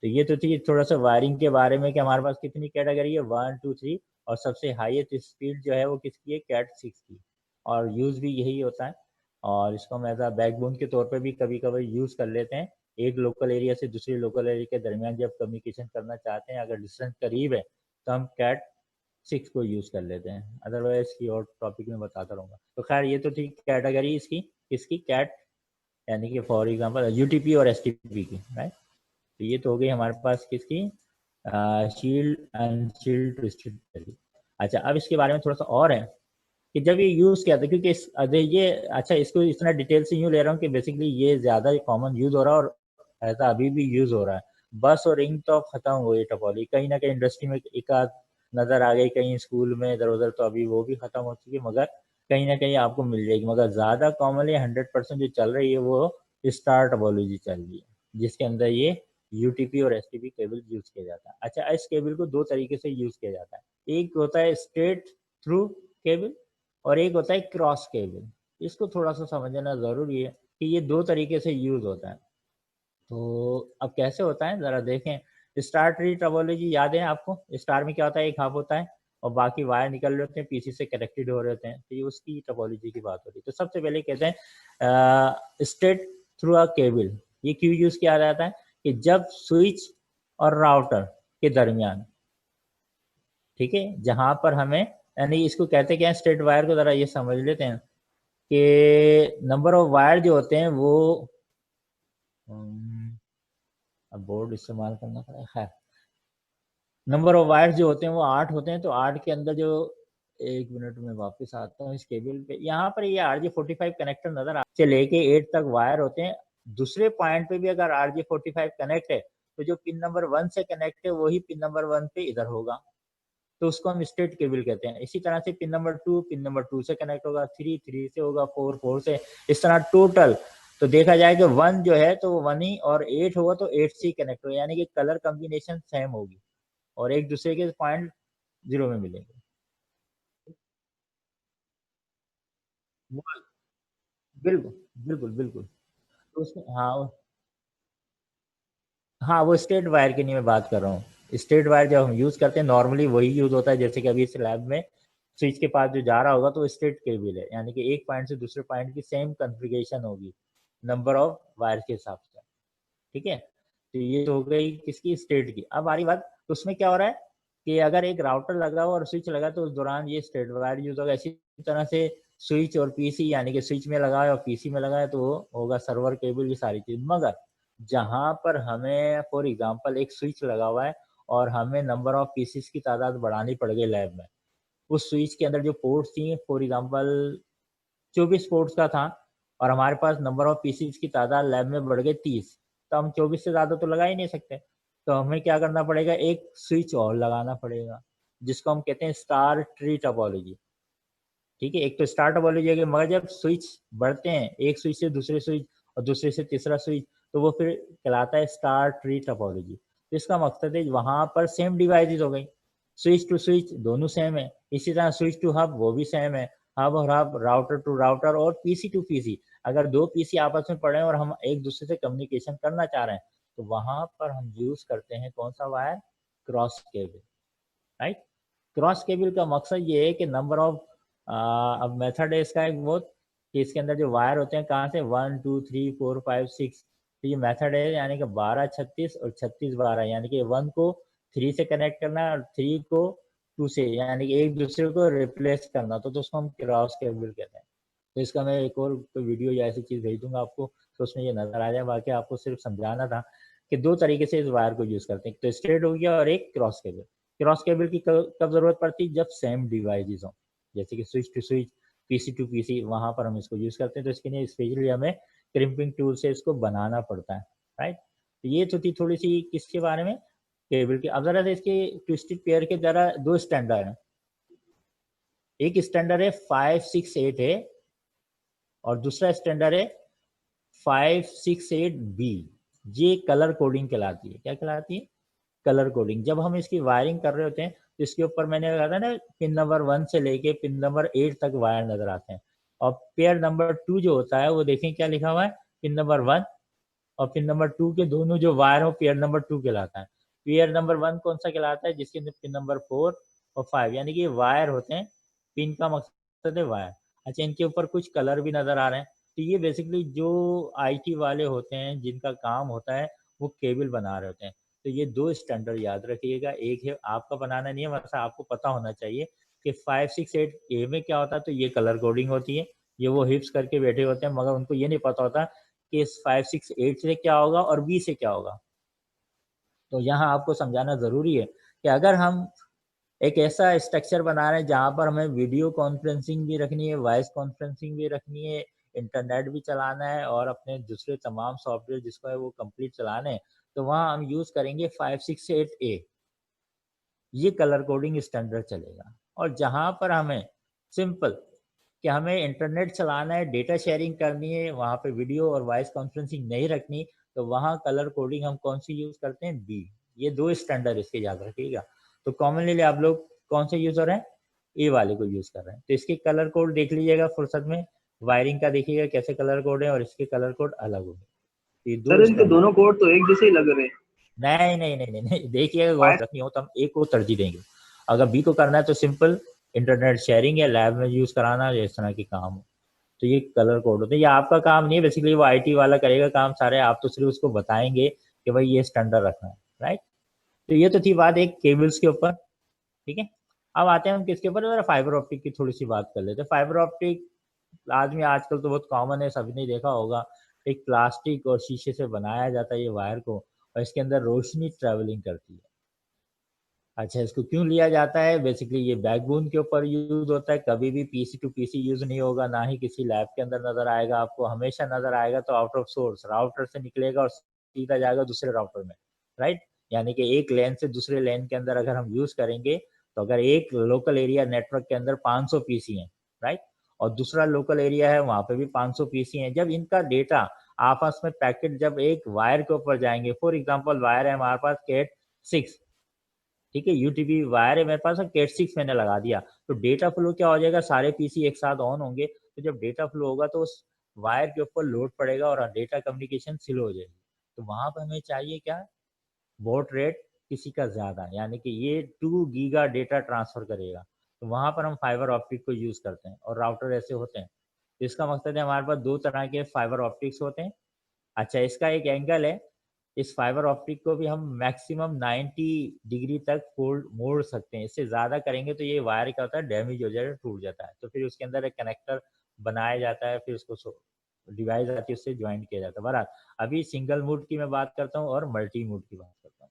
तो ये तो थी थोड़ा सा वायरिंग के बारे में कि हमारे पास कितनी कैटेगरी है, 1 2 3, और सबसे हाईएस्ट स्पीड जो है वो किसकी है, कैट 6 की, और यूज़ भी यही होता है। और इसको हम एज अ बैकबोन के तौर पे भी कभी कभी यूज़ कर लेते हैं। एक लोकल एरिया से दूसरे लोकल एरिया के दरमियान जब कम्युनिकेशन करना चाहते हैं, अगर डिस्टेंस करीब है तो हम कैट 6 को यूज़ कर लेते हैं, अदरवाइज की और टॉपिक में बताता रहूँगा। तो खैर ये तो थी कैटेगरी इसकी कैट, यानी कि फॉर एग्जांपल यूटीपी और एसटीपी की, राइट। तो ये तो हो गई हमारे पास किसकी, शील्ड अनशील्ड ट्विस्टेड पेयर। अच्छा, अब इसके बारे में थोड़ा सा और है कि जब ये यूज़ किया था, क्योंकि ये अच्छा, इसको इतना डिटेल से यूँ ले रहा हूँ कि बेसिकली ये ज़्यादा कॉमन यूज़ हो रहा है और ऐसा अभी भी यूज़ हो रहा है। बस और रिंग तो खत्म हो गई टोपोलॉजी, कहीं ना कहीं इंडस्ट्री में एक आध नज़र आ गई, कहीं स्कूल में इधर उधर, तो अभी वो भी खत्म हो चुकी है, मगर कहीं ना कहीं आपको मिल जाएगी। मगर ज़्यादा कॉमनली 100% जो चल रही है वो स्टार टोपोलॉजी चल रही है, जिसके अंदर ये यूटीपी और एसटीपी केबल यूज़ किया जाता है। अच्छा, इस केबल को दो तरीके से यूज़ किया जाता है। एक होता है स्ट्रेट थ्रू केबल और एक होता है क्रॉस केबल। इसको थोड़ा सा समझना ज़रूरी है कि ये दो तरीके से यूज़ होता है। तो अब कैसे होता है ज़रा देखें। स्टार ट्री टोपोलॉजी याद है आपको? स्टार में क्या होता है, एक हब होता है और बाकी वायर निकल रहे होते हैं, पीसी से कनेक्टेड हो रहे होते हैं, तो ये उसकी टोपोलॉजी की बात हो रही है। तो सबसे पहले कहते हैं स्ट्रेट थ्रू अ केबल। ये क्यों यूज़ किया जाता है कि जब स्विच और राउटर के दरमियान, ठीक है, जहाँ पर हमें, यानी इसको कहते क्या है, स्ट्रेट वायर को ज़रा ये समझ लेते हैं कि नंबर ऑफ वायर जो होते हैं वो, अब बोर्ड इस्तेमाल करना पड़ेगा, खैर नंबर ऑफ वायर्स जो होते हैं वो 8 होते हैं। तो 8 के अंदर जो, एक मिनट में वापस आता हूँ इस केबल पे, यहाँ पर ये RJ45 कनेक्टर नजर आ, से लेके 8 तक वायर होते हैं। दूसरे पॉइंट पे भी अगर RJ45 कनेक्ट है तो जो पिन नंबर 1 से कनेक्ट है वही पिन नंबर 1 पे इधर होगा, तो उसको हम स्ट्रेट केबल कहते हैं। इसी तरह से पिन नंबर 2 से कनेक्ट होगा, 3 से होगा, 4 से, इस तरह टोटल। तो देखा जाए कि 1 जो है तो 1 ही, और 8 होगा तो 8 से कनेक्ट होगा, यानी कि कलर कॉम्बिनेशन सेम होगी और एक दूसरे के पॉइंट 0 में मिलेंगे। बिल्कुल बिल्कुल बिल्कुल। तो उसमें हाँ, वो स्ट्रेट वायर की नहीं मैं बात कर रहा हूँ। स्ट्रेट वायर जब हम यूज करते हैं नॉर्मली वही यूज होता है, जैसे कि अभी इस लैब में स्विच के पास जो जा रहा होगा तो स्ट्रेट केबल है, यानी कि एक पॉइंट से दूसरे पॉइंट की सेम कॉन्फ़िगरेशन होगी नंबर ऑफ वायर के हिसाब से, ठीक है। तो ये तो हो गई किसकी, स्ट्रेट की। अब हमारी बात, तो उसमें क्या हो रहा है कि अगर एक राउटर लगा हो और स्विच लगा तो उस दौरान ये स्ट्रेट वायर यूज होगा। इसी तरह से स्विच और पीसी, यानी कि स्विच में लगा है और पीसी में लगा है तो वो होगा सर्वर केबल, ये सारी चीज। मगर जहां पर हमें फॉर एग्जांपल एक स्विच लगा हुआ है और हमें नंबर ऑफ पीसीस की तादाद बढ़ानी पड़ गई लैब में, उस स्विच के अंदर जो पोर्ट्स थी फॉर एग्जांपल 24 पोर्ट्स का था और हमारे पास नंबर ऑफ पीसीस की तादाद लैब में बढ़ गई 30, तो हम 24 से ज़्यादा तो लगा ही नहीं सकते। तो हमें क्या करना पड़ेगा, एक स्विच और लगाना पड़ेगा, जिसको हम कहते हैं स्टार ट्री टोपोलॉजी, ठीक है। एक तो स्टार टोपोलॉजी है, मगर जब स्विच बढ़ते हैं एक स्विच से दूसरे स्विच और दूसरे से तीसरा स्विच, तो वो फिर कहलाता है स्टार ट्री टोपोलॉजी। तो इसका मकसद है वहां पर सेम डिवाइसेस हो गई, स्विच टू स्विच दोनों सेम है, इसी तरह स्विच टू हब वो भी सेम है, हब और हब, राउटर टू राउटर और पीसी टू पीसी। अगर दो पीसी आपस में पड़े हैं और हम एक दूसरे से कम्युनिकेशन करना चाह रहे हैं तो वहां पर हम यूज करते हैं कौन सा wire, cross cable, right. Cross cable का मकसद ये है कि नंबर ऑफ, अब मेथड है इसका एक बहुत, कि इसके अंदर जो वायर होते हैं कहाँ से, 1 2 3 4 5 6, तो ये मेथड है, यानी कि 12 36 और 36 12, यानी कि 1 को 3 से कनेक्ट करना और 3 को 2 से, यानी कि एक दूसरे को रिप्लेस करना, तो उसको हम क्रॉस केबल कहते हैं। तो इसका मैं एक और कोई वीडियो या ऐसी चीज़ भेज दूंगा आपको, तो उसमें ये नजर आ जाए। बाकी आपको सिर्फ समझाना था कि दो तरीके से इस वायर को यूज करते हैं, तो स्ट्रेट हो गया और एक क्रॉस केबल। क्रॉस केबल की कब जरूरत पड़ती है, जब सेम डिवाइसेस हो, जैसे कि switch to switch, PC to PC, वहां पर हम इसको यूज करते हैं। तो इसके लिए स्पेशली हमें क्रिम्पिंग टूल से इसको बनाना पड़ता है, राइट। तो ये तो थी थोड़ी सी किसके बारे में, केबल की। अब जरा इसके ट्विस्टेड पेयर के जरा दो स्टैंडर्ड हैं। एक स्टैंडर्ड है 568 है और दूसरा स्टैंडर्ड है 568B। ये कलर कोडिंग कहलाती है। क्या कहलाती है, कलर कोडिंग। जब हम इसकी वायरिंग कर रहे होते हैं तो इसके ऊपर मैंने कहा था ना, पिन नंबर 1 से लेके पिन नंबर 8 तक वायर नजर आते हैं। और पेयर नंबर 2 जो होता है वो देखें क्या लिखा हुआ है, पिन नंबर 1 और पिन नंबर 2 के दोनों जो वायर हो पेयर नंबर 2 कहलाता है। पेयर नंबर 1 कौन सा कहलाता है, जिसके अंदर पिन नंबर 4 और 5 यानी कि वायर होते हैं, पिन का मकसद है वायर। अच्छा, इनके ऊपर कुछ कलर भी नज़र आ रहे हैं। तो ये बेसिकली जो आईटी वाले होते हैं जिनका काम होता है वो केबल बना रहे होते हैं। तो ये 2 स्टैंडर्ड याद रखिएगा, एक है आपका बनाना नहीं है, वैसे आपको पता होना चाहिए कि 568 ए में क्या होता है। तो ये कलर कोडिंग होती है, ये वो हिप्स करके बैठे होते हैं, मगर उनको ये नहीं पता होता कि इस 568 से क्या होगा और बी से क्या होगा। तो यहाँ आपको समझाना ज़रूरी है कि अगर हम एक ऐसा स्ट्रक्चर बना रहे हैं जहाँ पर हमें वीडियो कॉन्फ्रेंसिंग भी रखनी है, वॉइस कॉन्फ्रेंसिंग भी रखनी है, इंटरनेट भी चलाना है और अपने दूसरे तमाम सॉफ्टवेयर जिसको है वो कंप्लीट चलाने हैं, तो वहाँ हम यूज़ करेंगे 568A। ये कलर कोडिंग स्टैंडर्ड चलेगा। और जहाँ पर हमें सिंपल कि हमें इंटरनेट चलाना है, डेटा शेयरिंग करनी है, वहाँ पे वीडियो और वॉइस कॉन्फ्रेंसिंग नहीं रखनी, तो वहाँ कलर कोडिंग हम कौन सी यूज़ करते हैं, बी। ये 2 स्टैंडर्ड इसके याद रखिएगा। तो कॉमनली आप लोग कौन से यूज़र हैं, ए वाले को यूज़ कर रहे हैं। तो इसके कलर कोड देख लीजिएगा फुर्सत में, वायरिंग का देखिएगा कैसे कलर कोड है और इसके कलर कोड अलग होंगे। ये सर 2 इनके स्टैंडर्ड। दोनों कोड तो एक जैसे ही लग रहे हैं। नहीं, नहीं, नहीं, नहीं, नहीं, देखिएगा गौर फाइव से रखनी हो तो हम ए को तरजीह देंगे। अगर बी को करना है तो सिंपल इंटरनेट शेयरिंग या लैब में यूज़ कराना या इस तरह के काम हो, तो ये कलर कोड होते हैं। ये आपका काम नहीं है, बेसिकली वो आईटी वाला करेगा काम सारे, आप तो सिर्फ उसको बताएँगे कि भाई ये स्टैंडर्ड रखना है, राइट? तो ये तो थी बात एक केबल्स के ऊपर, ठीक है? अब आते हैं हम किसके ऊपर, ज़रा फाइबर ऑप्टिक की थोड़ी-सी बात कर लेते हैं। फाइबर ऑप्टिक आदमी आजकल तो बहुत कॉमन है, सभी ने देखा होगा। एक प्लास्टिक और शीशे से बनाया जाता है ये वायर को और इसके अंदर रोशनी ट्रैवलिंग करती है। अच्छा, इसको क्यों लिया जाता है? बेसिकली ये बैकबोन के ऊपर यूज़ होता है, कभी भी पीसी टू पीसी यूज़ नहीं होगा, ना ही किसी लैब के अंदर नज़र आएगा आपको, हमेशा नज़र आएगा तो आउट ऑफ सोर्स, राउटर से निकलेगा और सीधा जाएगा दूसरे राउटर में, राइट? यानी कि एक लैन से दूसरे लैन के अंदर अगर हम यूज़ करेंगे, तो अगर एक लोकल एरिया नेटवर्क के अंदर 500 पीसी हैं, राइट? और दूसरा लोकल एरिया है, वहाँ पे भी 500 पीसी हैं, जब इनका डेटा आपस में पैकेट जब एक वायर के ऊपर जाएँगे, फॉर एग्ज़ाम्पल वायर है हमारे पास कैट 6, ठीक है, यूटीपी वायर है मेरे पास और कैट 6 मैंने लगा दिया, तो डेटा फ्लो क्या हो जाएगा, सारे पीसी एक साथ ऑन होंगे, तो जब डेटा फ्लो होगा तो उस वायर के ऊपर लोड पड़ेगा और डेटा कम्युनिकेशन स्लो हो जाएगी। तो वहाँ पे हमें चाहिए क्या, बॉट रेट किसी का ज़्यादा, यानी कि ये 2 गीगा डेटा ट्रांसफ़र करेगा, तो वहाँ पर हम फाइबर ऑप्टिक को यूज़ करते हैं और राउटर ऐसे होते हैं। तो इसका मकसद है हमारे पास 2 तरह के फाइबर ऑप्टिक्स होते हैं। अच्छा, इसका एक एंगल है, इस फाइबर ऑप्टिक को भी हम मैक्सिमम 90 डिग्री तक फोल्ड मोड़ सकते हैं, इससे ज़्यादा करेंगे तो ये वायर क्या होता है, डैमेज हो जाएगा, टूट जाता है। तो फिर उसके अंदर एक कनेक्टर बनाया जाता है, फिर उसको डिवाइस आती है उससे ज्वाइन किया जाता है। बहरहाल अभी सिंगल मोड की मैं बात करता हूँ और मल्टी मोड की बात करता हूँ।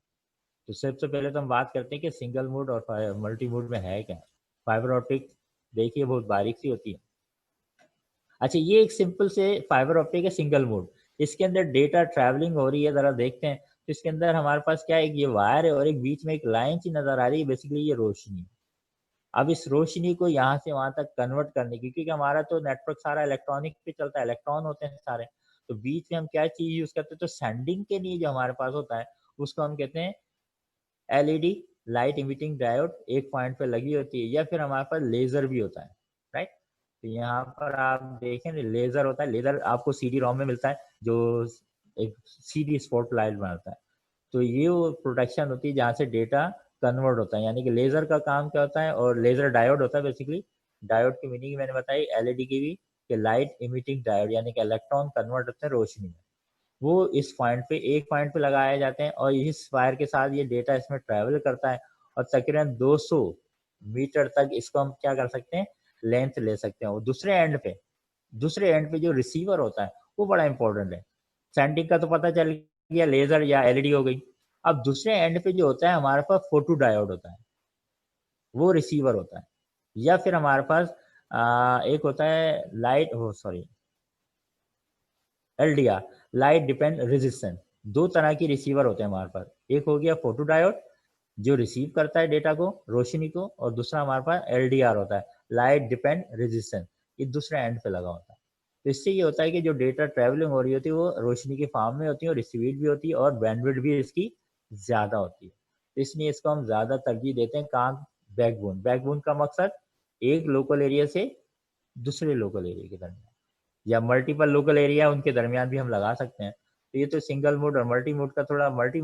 तो सबसे पहले तो हम बात करते हैं कि सिंगल मोड और मल्टी मोड में है क्या। फाइबर ऑप्टिक देखिए बहुत बारीक सी होती है। अच्छा, ये एक सिंपल से फाइबर ऑप्टिक है सिंगल मोड, इसके अंदर डेटा ट्रैवलिंग हो रही है, ज़रा देखते हैं। तो इसके अंदर हमारे पास क्या है, एक ये वायर है और एक बीच में एक लाइन सी नज़र आ रही है, बेसिकली ये रोशनी। अब इस रोशनी को यहाँ से वहाँ तक कन्वर्ट करने की, क्योंकि हमारा तो नेटवर्क सारा इलेक्ट्रॉनिक पे चलता है, इलेक्ट्रॉन होते हैं सारे, तो बीच में हम क्या चीज़ यूज़ करते हैं, तो सेंडिंग के लिए जो हमारे पास होता है, उसको हम कहते हैं एलईडी, लाइट इमिटिंग डायोड, एक पॉइंट पे लगी होती है, या फिर हमारे पास लेज़र भी होता है, राइट? तो यहाँ पर आप देखें लेज़र होता है, लेज़र आपको सीडी रोम में मिलता है, जो एक सीधी स्पॉट लाइट बनाता है। तो ये वो प्रोटेक्शन होती है जहाँ से डेटा कन्वर्ट होता है, यानी कि लेज़र का काम क्या होता है, और लेज़र डायोड होता है बेसिकली। डायोड की मीनिंग मैंने बताई, एलईडी की भी, कि लाइट इमिटिंग डायोड, यानी कि इलेक्ट्रॉन कन्वर्ट होते हैं रोशनी में। वो इस पॉइंट पे, एक पॉइंट पे लगाए जाते हैं और इस वायर के साथ ये डेटा इसमें ट्रैवल करता है और तकरीबन 200 मीटर तक इसको हम क्या कर सकते हैं, लेंथ ले सकते हैं। और दूसरे एंड पे जो रिसीवर होता है वो बड़ा इंपॉर्टेंट है। सेंडिंग का तो पता चल गया, लेजर या एलईडी हो गई। अब दूसरे एंड पे जो होता है हमारे पास फोटो डायोड होता है, वो रिसीवर होता है। या फिर हमारे पास एक होता है लाइट हो sorry LDR, light depend resistance. दो तरह की रिसीवर होते हैं हमारे पास, एक हो गया फोटो डायोड जो रिसीव करता है डेटा को, रोशनी को, और दूसरा हमारे पास एलडीआर होता है, लाइट डिपेंड रेजिस्टेंस। ये दूसरे एंड पे लगा होता है। तो इससे ये होता है कि जो डेटा ट्रेवलिंग हो रही होती है वो रोशनी की फॉर्म में होती है और रिसीव्ड भी होती है और बैंडविड्थ भी इसकी ज़्यादा होती है। तो इसलिए इसको हम ज़्यादा तरजीह देते हैं काम, बैकबोन। बैकबोन का मकसद एक लोकल एरिया से दूसरे लोकल एरिया के दरमियान, या मल्टीपल लोकल एरिया उनके दरमियान भी हम लगा सकते हैं। तो ये तो सिंगल मोड और मल्टी मोड का थोड़ा मल्टी